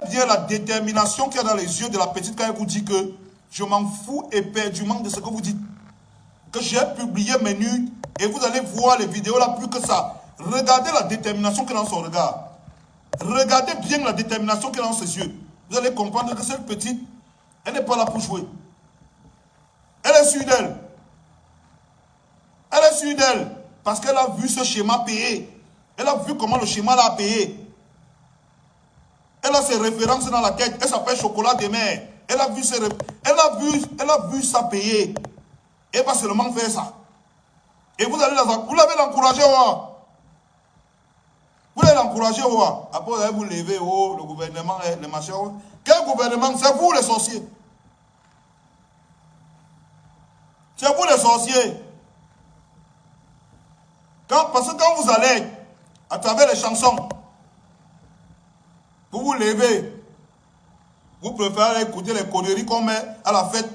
bien la détermination qu'il y a dans les yeux de la petite quand elle vous dit que je m'en fous éperdument de ce que vous dites. Que j'ai publié mes nudes et vous allez voir les vidéos là plus que ça. Regardez la détermination qu'il y a dans son regard. Regardez bien la détermination qu'il y a dans ses yeux. Vous allez comprendre que cette petite, elle n'est pas là pour jouer. Elle est sûre d'elle. Elle est sûre d'elle. Parce qu'elle a vu ce schéma payer. Elle a vu comment le schéma l'a payé. Elle a ses références dans la tête. Elle s'appelle Chocolat de mer. Elle a vu ça payer. Elle va seulement faire ça. Et vous l'avez l'encourager. Vous allez l'encourager. Après, vous allez vous lever. Le gouvernement, les machins. Quel gouvernement? C'est vous les sorciers. C'est vous les sorciers. Parce que quand vous allez, à travers les chansons, vous vous levez, vous préférez écouter les conneries qu'on met à la fête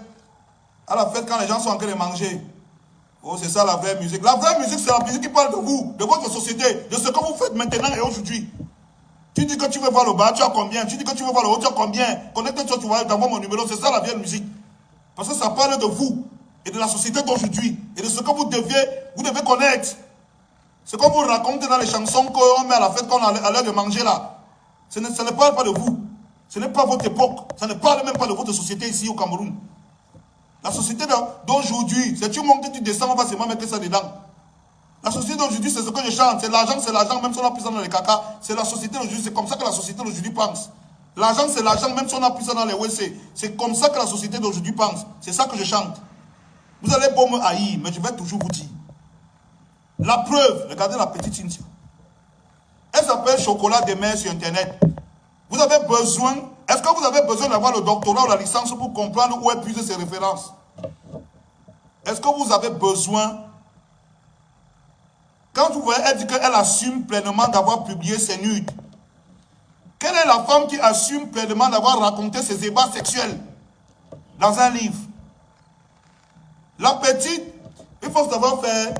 quand les gens sont en train de manger. Oh, c'est ça la vraie musique. La vraie musique, c'est la musique qui parle de vous, de votre société, de ce que vous faites maintenant et aujourd'hui. Tu dis que tu veux voir le bas, tu as combien? Tu dis que tu veux voir le haut, tu as combien? Connecte-toi, tu vas t'envoyer mon numéro, c'est ça la vraie musique. Parce que ça parle de vous et de la société d'aujourd'hui et de ce que vous devez connaître. Ce qu'on vous raconte dans les chansons qu'on met à la fête qu'on a l'air de manger là. Ça ne parle pas de vous. Ce n'est pas votre époque. Ça ne parle même pas de votre société ici au Cameroun. La société d'aujourd'hui, c'est tu montes, tu descends, on va seulement mettre ça dedans. La société d'aujourd'hui, c'est ce que je chante. C'est l'argent, même si on a pris ça dans les caca. C'est la société d'aujourd'hui, c'est comme ça que la société d'aujourd'hui pense. L'argent, c'est l'argent, même si on a pris ça dans les WC. C'est comme ça que la société d'aujourd'hui pense. C'est ça que je chante. Vous allez beau me haïr, mais je vais toujours vous dire. La preuve, regardez la petite Cynthia. Elle s'appelle Chocolat de mer sur Internet. Vous avez besoin, est-ce que vous avez besoin d'avoir le doctorat ou la licence pour comprendre où épuiser ses références? Est-ce que vous avez besoin, quand vous voyez, elle dit qu'elle assume pleinement d'avoir publié ses nudes. Quelle est la femme qui assume pleinement d'avoir raconté ses ébats sexuels dans un livre? La petite, il faut savoir faire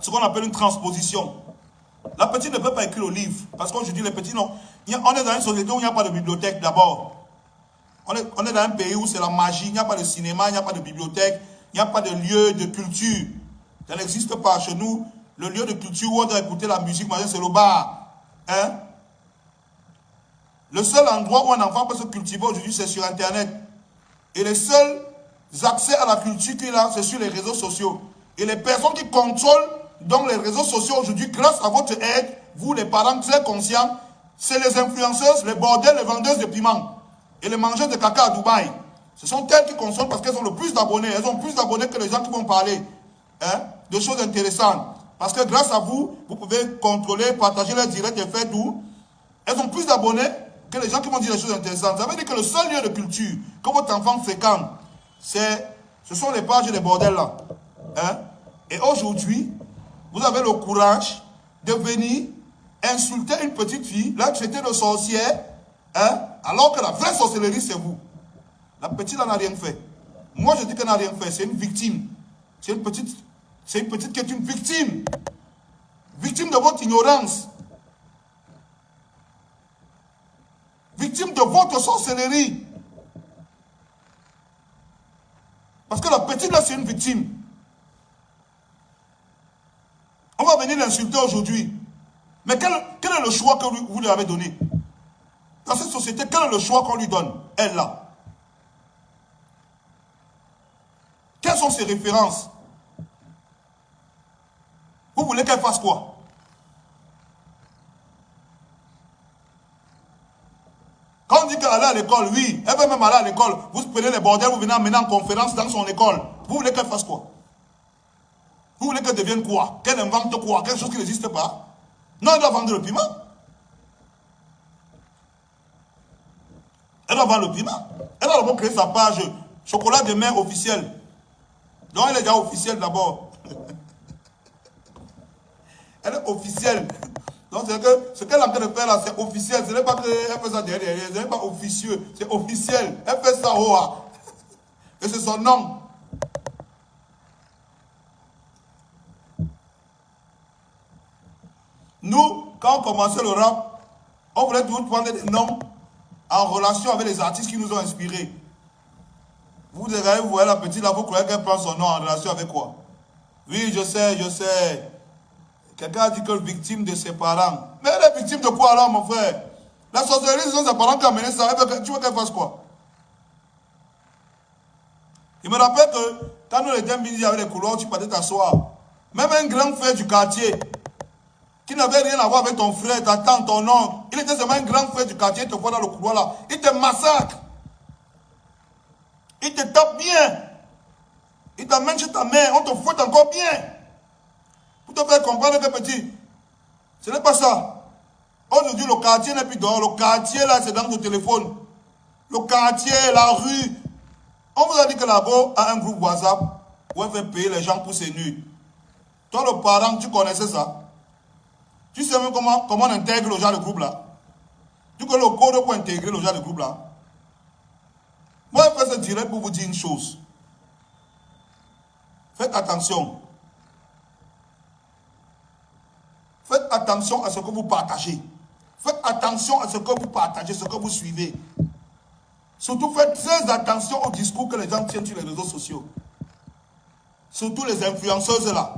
ce qu'on appelle une transposition. La petite ne peut pas écrire le livre. Parce qu'aujourd'hui, les petits, non. On est dans une société où il n'y a pas de bibliothèque d'abord. On est dans un pays où c'est la magie. Il n'y a pas de cinéma, il n'y a pas de bibliothèque. Il n'y a pas de lieu de culture. Ça n'existe pas chez nous. Le lieu de culture où on doit écouter la musique, c'est le bar. Hein? Le seul endroit où un enfant peut se cultiver aujourd'hui, c'est sur Internet. Et les seuls accès à la culture qu'il a, c'est sur les réseaux sociaux. Et les personnes qui contrôlent donc les réseaux sociaux aujourd'hui, grâce à votre aide, vous les parents très conscients, c'est les influenceuses, les bordels, les vendeuses de piments et les mangeurs de caca à Dubaï. Ce sont elles qui consomment parce qu'elles ont le plus d'abonnés. Elles ont plus d'abonnés que les gens qui vont parler de choses intéressantes. Parce que grâce à vous, vous pouvez contrôler, partager les directs et faire tout. Elles ont plus d'abonnés que les gens qui vont dire des choses intéressantes. Ça veut dire que le seul lieu de culture que votre enfant fréquente, ce sont les pages et les bordels là. Et aujourd'hui, vous avez le courage de venir insulter une petite fille, la traiter de sorcière, alors que la vraie sorcellerie, c'est vous. La petite, elle n'a rien fait. Moi, je dis qu'elle n'a rien fait. C'est une victime. C'est une petite qui est une victime. Victime de votre ignorance. Victime de votre sorcellerie. Parce que la petite, là, c'est une victime. On va venir l'insulter aujourd'hui. Mais quel est le choix que vous lui avez donné? Dans cette société, quel est le choix qu'on lui donne? Elle, là. Quelles sont ses références? Vous voulez qu'elle fasse quoi? Quand on dit qu'elle est à l'école, oui, elle veut même aller à l'école. Vous prenez les bordels, vous venez emmener en conférence dans son école. Vous voulez qu'elle fasse quoi? Vous voulez qu'elle devienne quoi? Qu'elle invente quoi? Quelque chose qui n'existe pas? Non, elle doit vendre le piment. Elle doit vendre le piment. Elle doit d'abord créer sa page Chocolat de mer officielle. Donc elle est déjà officielle d'abord. Elle est officielle. Donc c'est que ce qu'elle est en train de faire là, c'est officiel. Ce n'est pas qu'elle fait ça derrière. Ce n'est pas officieux. C'est officiel. Elle fait ça au A. Et c'est son nom. Nous, quand on commençait le rap, on voulait toujours prendre des noms en relation avec les artistes qui nous ont inspirés. Vous regardez, vous voyez la petite là, vous croyez qu'elle prend son nom en relation avec quoi? Oui, je sais. Quelqu'un a dit que victime de ses parents. Mais elle est victime de quoi alors, mon frère? La sorcellerie, ce sont ses parents qui ont amené ça. Tu veux qu'elle fasse quoi? Il me rappelle que quand nous étions mis avec les couloirs, tu partais t'asseoir. Même un grand frère du quartier, qui n'avait rien à voir avec ton frère, ta tante, ton oncle, il était seulement un grand frère du quartier, il te voit dans le couloir là, il te massacre. Il te tape bien. Il t'amène chez ta mère, on te fouette encore bien. Pour te faire comprendre que petit, ce n'est pas ça. Aujourd'hui, le quartier n'est plus dehors. Le quartier là, c'est dans le téléphone. Le quartier, la rue. On vous a dit que là-bas, a un groupe WhatsApp où elle fait payer les gens pour ses nuits. Toi, le parent, tu connaissais ça? Tu sais même comment on intègre le genre de groupe là? Tu connais le code pour intégrer le genre de groupe là? Moi, je fais ce direct pour vous dire une chose. Faites attention. Faites attention à ce que vous partagez. Faites attention à ce que vous partagez, ce que vous suivez. Surtout, faites très attention au discours que les gens tiennent sur les réseaux sociaux. Surtout les influenceuses là.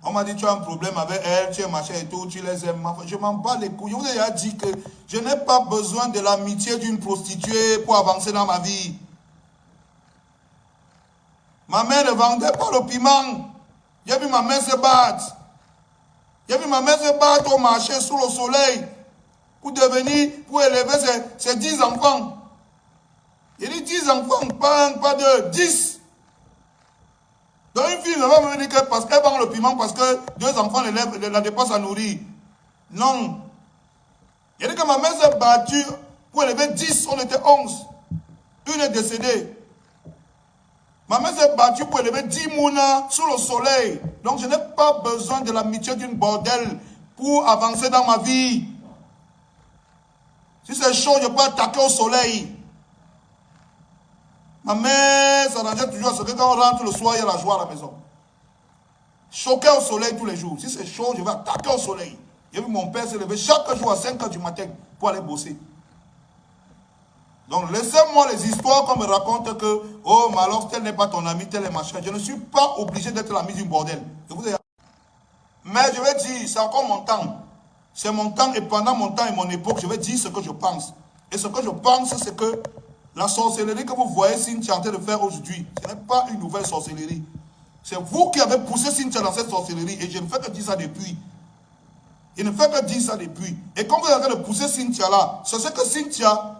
On m'a dit, tu as un problème avec elle, tu es machin et tout, tu les aimes. Je m'en bats les couilles. Je vous ai déjà dit que je n'ai pas besoin de l'amitié d'une prostituée pour avancer dans ma vie. Ma mère ne vendait pas le piment. J'ai vu ma mère se battre. J'ai vu ma mère se battre au marché sous le soleil pour élever ses 10 enfants. Il dit 10 enfants, pas de 10. Donc une fille ne va me dire que parce qu'elle vend le piment, parce que 2 enfants la dépassent à nourrir. Non. Il dit que ma mère s'est battue pour élever 10, on était 11. Une est décédée. Ma mère s'est battue pour élever 10 mounas sous le soleil. Donc je n'ai pas besoin de l'amitié d'une bordelle pour avancer dans ma vie. Si c'est chaud, je peux attaquer au soleil. Ma mère s'arrangeait toujours à ce que quand on rentre le soir, il y a la joie à la maison. Choquer au soleil tous les jours. Si c'est chaud, je vais attaquer au soleil. J'ai vu mon père se lever chaque jour à 5 h du matin pour aller bosser. Donc laissez-moi les histoires qu'on me raconte que, oh, mais alors tel n'est pas ton ami, tel est machin. Je ne suis pas obligé d'être l'ami du bordel. Mais je vais dire, c'est encore mon temps. C'est mon temps et pendant mon temps et mon époque, je vais dire ce que je pense. Et ce que je pense, c'est que la sorcellerie que vous voyez Cynthia en train de faire aujourd'hui, ce n'est pas une nouvelle sorcellerie. C'est vous qui avez poussé Cynthia dans cette sorcellerie et je ne fais que dire ça depuis. Il ne fait que dire ça depuis. Et quand vous avez poussé Cynthia là, c'est ce que Cynthia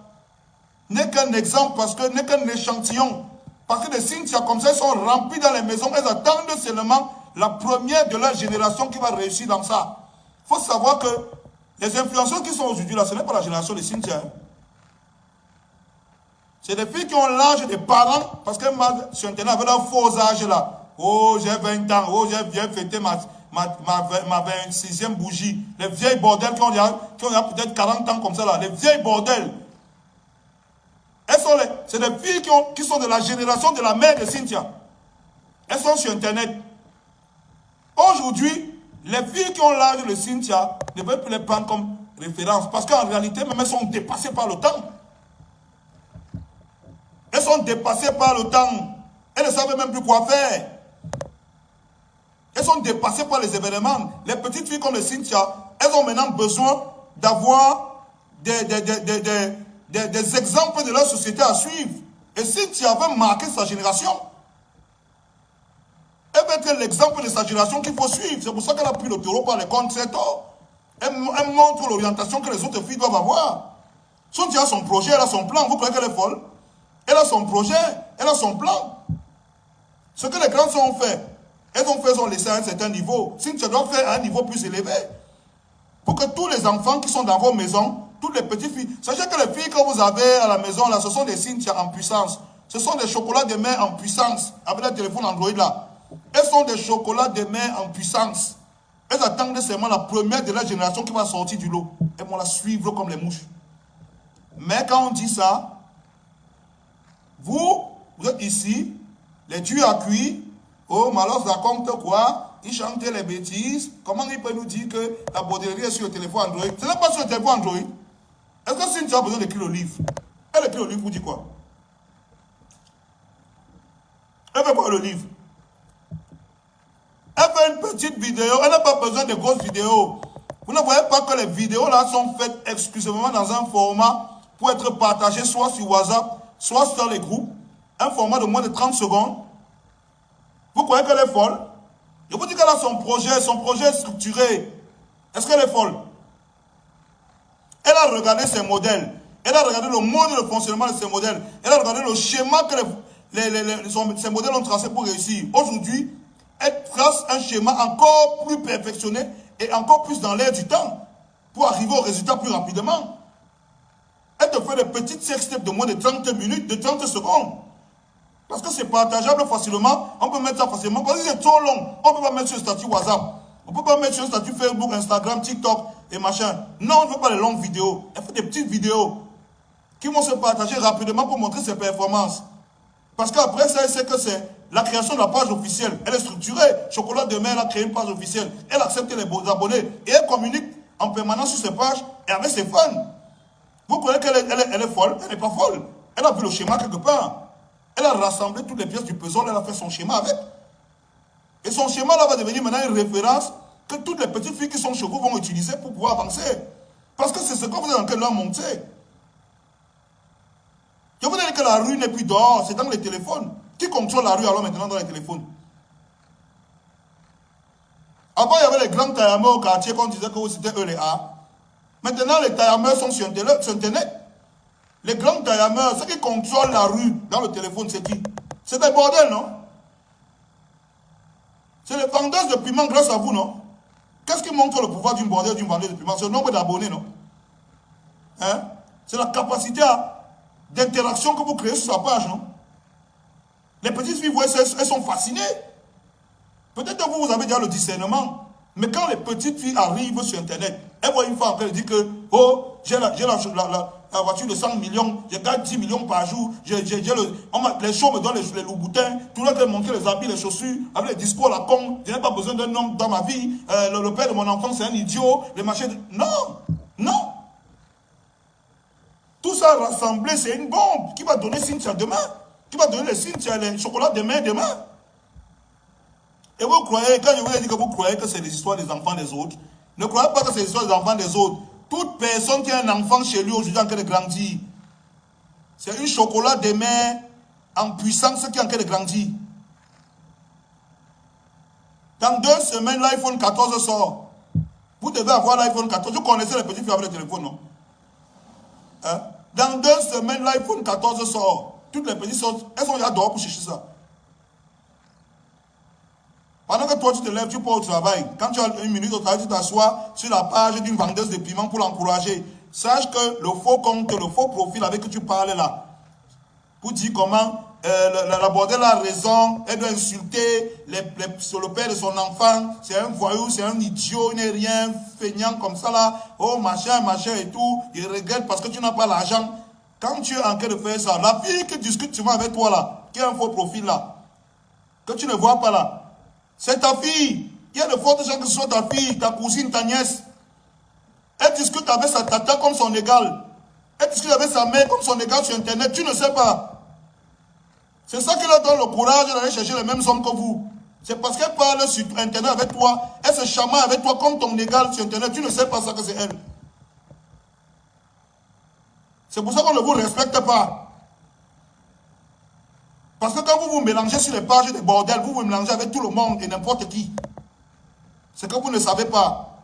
n'est qu'un exemple, parce que n'est qu'un échantillon. Parce que les Cynthia comme ça, ils sont remplis dans les maisons, elles attendent seulement la première de leur génération qui va réussir dans ça. Il faut savoir que les influenceurs qui sont aujourd'hui là, ce n'est pas la génération de Cynthia. C'est des filles qui ont l'âge des parents, parce que sur Internet avait un faux âge là. Oh, j'ai 20 ans, oh, j'ai bien fêté ma 26e bougie. Les vieilles bordels qui ont peut-être 40 ans comme ça là, les vieilles bordels. C'est des filles qui sont de la génération de la mère de Cynthia. Elles sont sur Internet. Aujourd'hui, les filles qui ont l'âge de Cynthia ne veulent plus les prendre comme référence, parce qu'en réalité, même elles sont dépassées par le temps. Elles sont dépassées par le temps. Elles ne savent même plus quoi faire. Elles sont dépassées par les événements. Les petites filles comme les Cynthia, elles ont maintenant besoin d'avoir des exemples de leur société à suivre. Et Cynthia veut marquer sa génération. Elle veut être l'exemple de sa génération qu'il faut suivre. C'est pour ça qu'elle a pris le taureau par les cornes très tôt. Elle montre l'orientation que les autres filles doivent avoir. Cynthia a son projet, elle a son plan. Vous croyez qu'elle est folle? Elle a son projet, elle a son plan. Ce que les grands ont fait, elles ont laissé à un certain niveau. Cynthia doit faire à un niveau plus élevé. Pour que tous les enfants qui sont dans vos maisons, toutes les petites filles, sachez que les filles que vous avez à la maison, là, ce sont des Cynthia en puissance. Ce sont des chocolats de main en puissance, avec le téléphone Android là. Elles sont des chocolats de main en puissance. Elles attendent seulement la première de la génération qui va sortir du lot. Elles vont la suivre comme les mouches. Mais quand on dit ça, vous êtes ici, les dieux à cuire. Oh, Malos raconte quoi? Il chantait les bêtises. Comment il peut nous dire que la bordellerie est sur le téléphone Android? Ce n'est pas sur le téléphone Android. Est-ce que Cynthia as besoin d'écrire le livre, elle écrit le livre, vous dit quoi? Elle fait quoi le livre? Elle fait une petite vidéo, elle n'a pas besoin de grosses vidéos. Vous ne voyez pas que les vidéos là sont faites exclusivement dans un format pour être partagées soit sur WhatsApp, soit sur les groupes. Un format de moins de 30 secondes. Vous croyez qu'elle est folle? Je vous dis qu'elle a son projet est structuré. Est-ce qu'elle est folle? Elle a regardé ses modèles. Elle a regardé le mode de fonctionnement de ses modèles. Elle a regardé le schéma que ces modèles ont tracé pour réussir. Aujourd'hui, elle trace un schéma encore plus perfectionné et encore plus dans l'air du temps pour arriver au résultat plus rapidement. Elle te fait des petites sextapes de moins de 30 minutes, de 30 secondes. Parce que c'est partageable facilement. On peut mettre ça facilement. Parce que c'est trop long. On ne peut pas mettre sur le statut WhatsApp. On ne peut pas mettre sur le statut Facebook, Instagram, TikTok et machin. Non, on ne veut pas les longues vidéos. Elle fait des petites vidéos qui vont se partager rapidement pour montrer ses performances. Parce qu'après ça, elle sait que c'est la création de la page officielle. Elle est structurée. Chocolat Demain, elle a créé une page officielle. Elle accepte les abonnés. Et elle communique en permanence sur ses pages et avec ses fans. Vous croyez qu'elle est folle? Elle n'est pas folle. Elle a vu le schéma quelque part. Elle a rassemblé toutes les pièces du puzzle. Elle a fait son schéma avec. Et son schéma là va devenir maintenant une référence que toutes les petites filles qui sont chez vous vont utiliser pour pouvoir avancer. Parce que c'est ce que vous êtes en train de leur montrer. Je vous dis que la rue n'est plus dehors, c'est dans les téléphones. Qui contrôle la rue alors maintenant dans les téléphones? Avant, il y avait les grands taillameurs au quartier qu'on disait que c'était eux les A. Maintenant, les taillameurs sont sur Internet. Les grands taillameurs, ceux qui contrôlent la rue dans le téléphone, c'est qui? C'est des bordels, non? C'est les vendeurs de piment grâce à vous, non? Qu'est-ce qui montre le pouvoir d'une bordel, d'une vendeuse de piment? C'est le nombre d'abonnés, non? Hein? C'est la capacité d'interaction que vous créez sur sa page, non? Les petites filles, vous voyez, elles sont fascinées. Peut-être que vous avez déjà le discernement. Mais quand les petites filles arrivent sur Internet, elles voient une femme, elle dit que, oh, j'ai la voiture de 100 millions, je gagne 10 millions par jour, les shows me donnent les loups-boutins, tout le monde veut montrer les habits, les chaussures, avec les discours à la con, je n'ai pas besoin d'un homme dans ma vie, le père de mon enfant c'est un idiot, les machins... Non, non. Tout ça rassemblé, c'est une bombe qui va donner Cynthia demain, qui va donner les Cynthia, les chocolats demain. Et vous croyez, quand je vous ai dit que vous croyez que c'est les histoires des enfants des autres, ne croyez pas que c'est les histoires des enfants des autres. Toute personne qui a un enfant chez lui aujourd'hui en train de grandir, c'est un chocolat demain en puissance qui est en train de grandir. Dans 2 semaines, l'iPhone 14 sort. Vous devez avoir l'iPhone 14. Vous connaissez les petits filles avec le téléphone, non? Hein? Dans 2 semaines, l'iPhone 14 sort. Toutes les petites sortent, elles sont déjà dehors pour chercher ça. Pendant que toi tu te lèves, tu pars au travail. Quand tu as 1 minute au travail, tu t'assois sur la page d'une vendeuse de piment pour l'encourager. Sache que le faux compte, le faux profil avec qui tu parles là, pour dire comment la bordelle a raison, elle doit insulter sur le père de son enfant, c'est un voyou, c'est un idiot, il n'est rien, feignant comme ça là, oh machin et tout, il regrette parce que tu n'as pas l'argent. Quand tu es en train de faire ça, la fille qui discute souvent avec toi là, qui a un faux profil là, que tu ne vois pas là, c'est ta fille. Il y a de fortes chances que ce soit ta fille, ta cousine, ta nièce. Elle discute avec sa tata comme son égal. Elle discute avec sa mère comme son égal sur Internet. Tu ne sais pas. C'est ça qui leur donne le courage d'aller chercher les mêmes hommes que vous. C'est parce qu'elle parle sur Internet avec toi. Elle se chamaille avec toi comme ton égal sur Internet. Tu ne sais pas ça que c'est elle. C'est pour ça qu'on ne vous respecte pas. Parce que quand vous vous mélangez sur les pages des bordels, vous vous mélangez avec tout le monde et n'importe qui. C'est que vous ne savez pas.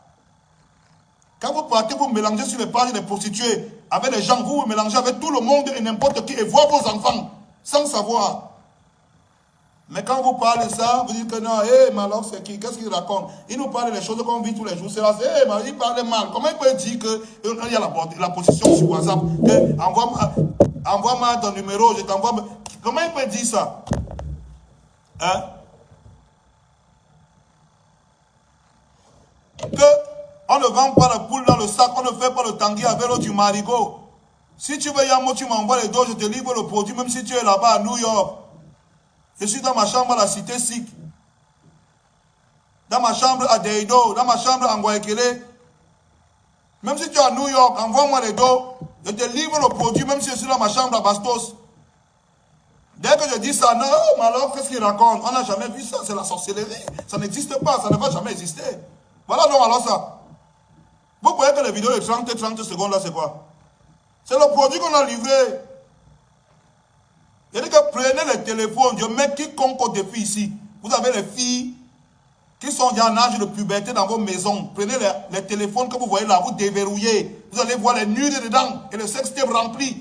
Quand vous partez, vous mélangez sur les pages des prostituées avec les gens, vous vous mélangez avec tout le monde et n'importe qui et voir vos enfants sans savoir. Mais quand vous parlez ça, vous dites que non, mais alors c'est qui? Qu'est-ce qu'il raconte? Il nous parle des choses qu'on vit tous les jours. C'est là, il parle mal. Comment il peut dire qu'il y a la position sur WhatsApp? Envoie-moi ton numéro, je t'envoie. Comment il peut dire ça? Hein? On ne vend pas la poule dans le sac, on ne fait pas le tanguy avec l'eau du marigot. Si tu veux Yamo, tu m'envoies les dos, je te livre le produit, même si tu es là-bas à New York. Je suis dans ma chambre à la cité Sikh. Dans ma chambre à Deido, dans ma chambre à Nguaekele. Même si tu es à New York, envoie-moi les dos. Je te livre le produit, même si je suis dans ma chambre à Bastos. Dès que je dis ça, non, mais alors qu'est-ce qu'il raconte? On n'a jamais vu ça, c'est la sorcellerie. Ça n'existe pas, ça ne va jamais exister. Voilà donc alors ça. Vous voyez que les vidéos de 30 secondes là, c'est quoi? C'est le produit qu'on a livré. Il dit que prenez les téléphones, je mets quiconque au défi ici. Vous avez les filles qui sont en âge de puberté dans vos maisons. Prenez les téléphones que vous voyez là, vous déverrouillez. Vous allez voir les nudes dedans et le sextape rempli.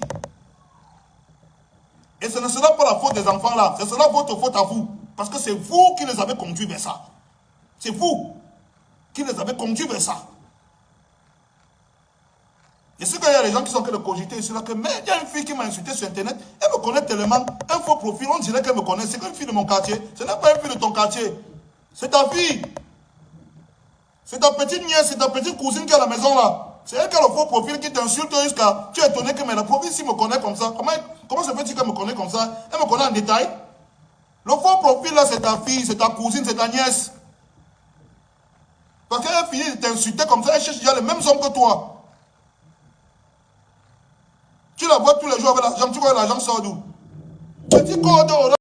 Et ce ne sera pas la faute des enfants là, ce sera votre faute à vous. Parce que c'est vous qui les avez conduits vers ça. C'est vous qui les avez conduits vers ça. Et ce qu'il y a des gens qui sont en train de cogiter ici là, que mais il y a une fille qui m'a insulté sur internet, elle me connaît tellement, un faux profil, on dirait qu'elle me connaît, c'est une fille de mon quartier, ce n'est pas une fille de ton quartier, c'est ta fille. C'est ta petite nièce, c'est ta petite cousine qui est à la maison là. C'est elle qui a le faux profil qui t'insulte jusqu'à... Tu es étonné que mais la profil si me connaît comme ça. Comment se fait-il qu'elle me connaît comme ça? Elle me connaît en détail. Le faux profil là, c'est ta fille, c'est ta cousine, c'est ta nièce. Parce qu'elle finit de t'insulter comme ça, elle cherche déjà les mêmes hommes que toi. Tu la vois tous les jours avec l'argent, tu vois l'argent sort d'où? Petit code